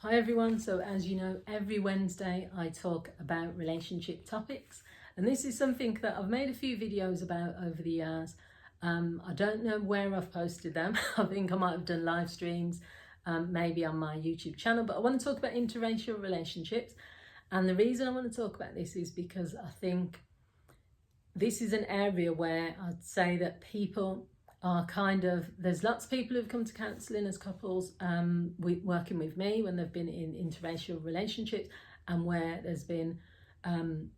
Hi everyone, so as you know, every Wednesday I talk about relationship topics, and this is something that I've made a few videos about over the years. I don't know where I've posted them. I think I might have done live streams, maybe on my YouTube channel, but I want to talk about interracial relationships. And the reason I want to talk about this is because I think this is an area where I'd say that people are there's lots of people who've come to counselling as couples, working with me when they've been in interracial relationships, and where there's been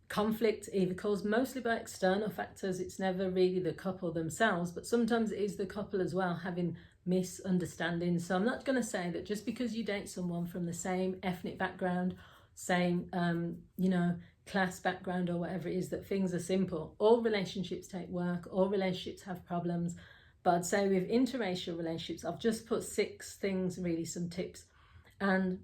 conflict either caused mostly by external factors. It's never really the couple themselves, but sometimes it is the couple as well having misunderstandings. So I'm not going to say that just because you date someone from the same ethnic background, same class background or whatever it is, that things are simple. All relationships take work, all relationships have problems. But I'd say with interracial relationships, I've just put 6 things, really some tips. And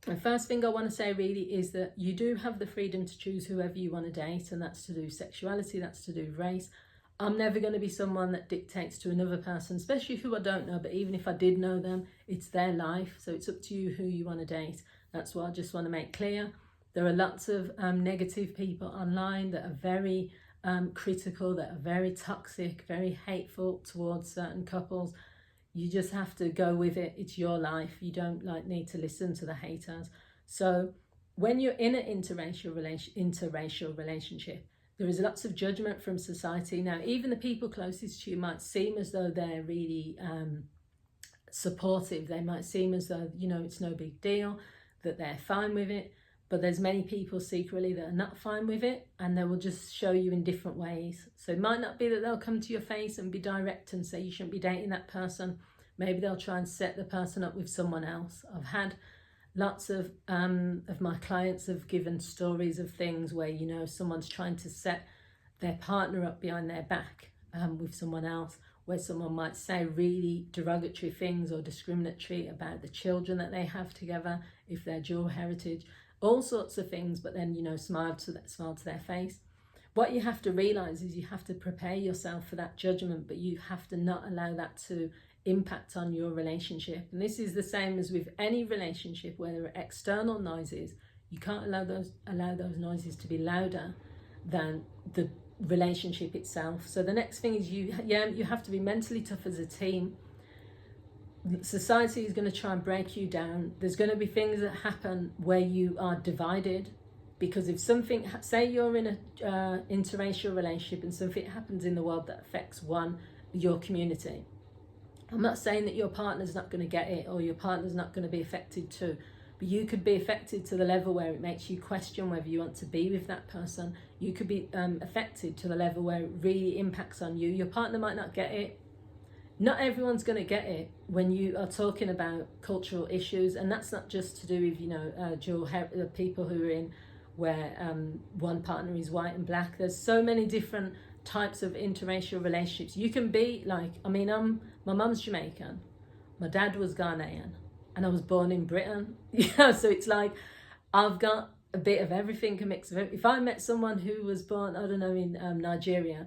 the first thing I want to say really is that you do have the freedom to choose whoever you want to date, and that's to do sexuality, that's to do race. I'm never going to be someone that dictates to another person, especially who I don't know, but even if I did know them, it's their life, so it's up to you who you want to date. That's what I just want to make clear. There are lots of negative people online that are very critical, that are very toxic, very hateful towards certain couples. You just have to go with it. It's your life. You don't need to listen to the haters. So when you're in an interracial relationship, there is lots of judgment from society. Now, even the people closest to you might seem as though they're really supportive. They might seem as though, it's no big deal, that they're fine with it. But there's many people secretly that are not fine with it, and they will just show you in different ways. So it might not be that they'll come to your face and be direct and say you shouldn't be dating that person. Maybe they'll try and set the person up with someone else. I've had lots of my clients have given stories of things where, someone's trying to set their partner up behind their back with someone else, where someone might say really derogatory things or discriminatory about the children that they have together, if they're dual heritage. All sorts of things, but then smile to their face. What you have to realize is you have to prepare yourself for that judgment, but you have to not allow that to impact on your relationship. And this is the same as with any relationship where there are external noises. You can't allow those noises to be louder than the relationship itself. So the next thing is you have to be mentally tough as a team. Society is going to try and break you down. There's going to be things that happen where you are divided, because if something, say you're in a interracial relationship and something happens in the world that affects your community, I'm not saying that your partner's not going to get it or your partner's not going to be affected too, but you could be affected to the level where it makes you question whether you want to be with that person. You could be affected to the level where it really impacts on you. Your partner might not get it. Not everyone's going to get it when you are talking about cultural issues, and that's not just to do with dual people who are in where one partner is white and black. There's so many different types of interracial relationships. You can be my mum's Jamaican, my dad was Ghanaian, and I was born in Britain. So it's like I've got a bit of everything, a mix of it. If I met someone who was born, I don't know, in Nigeria,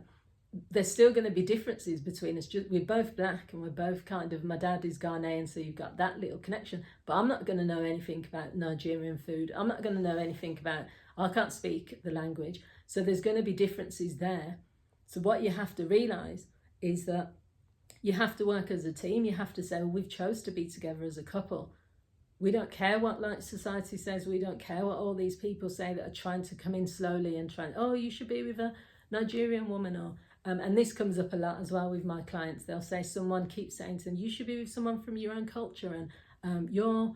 there's still going to be differences between us. We're both black and we're both my dad is Ghanaian, so you've got that little connection, but I'm not going to know anything about Nigerian food. I'm not going to know anything about, I can't speak the language, so there's going to be differences there. So what you have to realize is that you have to work as a team. You have to say, well, we've chose to be together as a couple. We don't care what society says. We don't care what all these people say that are trying to come in slowly and you should be with a Nigerian woman, or and this comes up a lot as well with my clients. They'll say, someone keeps saying to them, you should be with someone from your own culture, and you're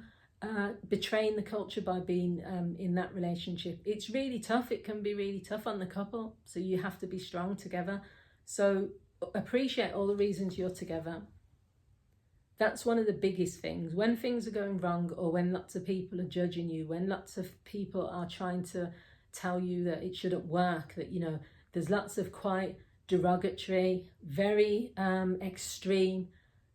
betraying the culture by being in that relationship. It's really tough. It can be really tough on the couple. So you have to be strong together. So appreciate all the reasons you're together. That's one of the biggest things. When things are going wrong, or when lots of people are judging you, when lots of people are trying to tell you that it shouldn't work, that, there's lots of quite derogatory, very extreme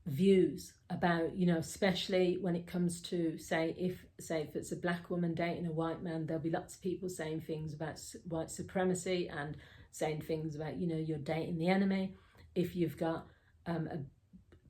views about, especially when it comes to, say if it's a black woman dating a white man, there'll be lots of people saying things about white supremacy and saying things about, you're dating the enemy. If you've got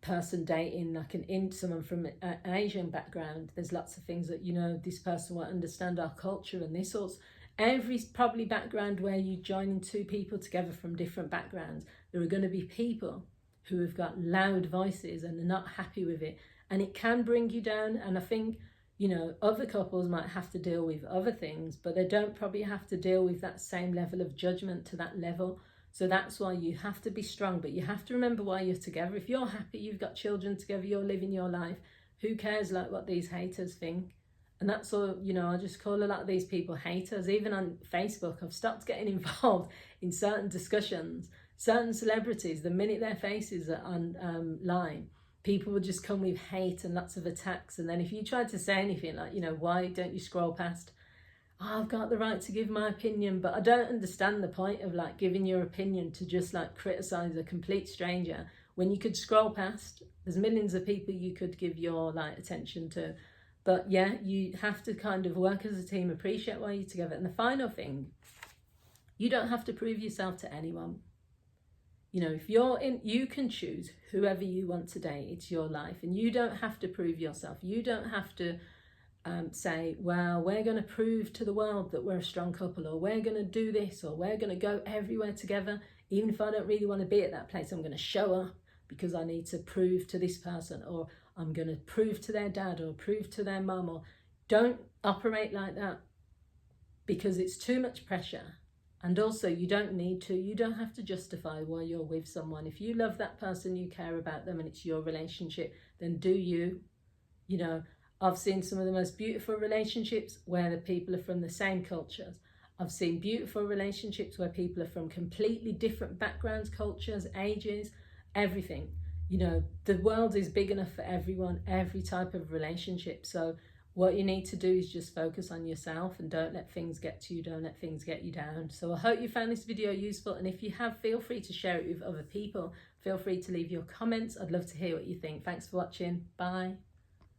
person dating like someone from an Asian background, there's lots of things that, you know, this person won't understand our culture and this sorts. Every probably background where you join two people together from different backgrounds, there are going to be people who have got loud voices and are not happy with it, and it can bring you down. And I think, you know, other couples might have to deal with other things, but they don't probably have to deal with that same level of judgment to that level. So that's why you have to be strong, but you have to remember why you're together. If you're happy, you've got children together, you're living your life, who cares like what these haters think? And that's all, you know, I just call a lot of these people haters. Even on Facebook, I've stopped getting involved in certain discussions. Certain celebrities, the minute their faces are online, people will just come with hate and lots of attacks. And then if you try to say anything like, you know, why don't you scroll past? Oh, I've got the right to give my opinion, but I don't understand the point of like giving your opinion to just like criticize a complete stranger when you could scroll past. There's millions of people you could give your like attention to. But yeah, you have to kind of work as a team, appreciate why you're together. And the final thing, you don't have to prove yourself to anyone. You know, if you're in, you can choose whoever you want to date. It's your life, and you don't have to prove yourself. You don't have to say, well, we're going to prove to the world that we're a strong couple, or we're going to do this, or we're going to go everywhere together. Even if I don't really want to be at that place, I'm going to show up because I need to prove to this person, or I'm going to prove to their dad or prove to their mum. Or don't operate like that, because it's too much pressure. And also, you don't need to. You don't have to justify why you're with someone. If you love that person, you care about them, and it's your relationship, then do you. You know, I've seen some of the most beautiful relationships where the people are from the same cultures. I've seen beautiful relationships where people are from completely different backgrounds, cultures, ages, everything. You know, the world is big enough for everyone, every type of relationship. So what you need to do is just focus on yourself and don't let things get to you. Don't let things get you down. So I hope you found this video useful. And if you have, feel free to share it with other people. Feel free to leave your comments. I'd love to hear what you think. Thanks for watching. Bye.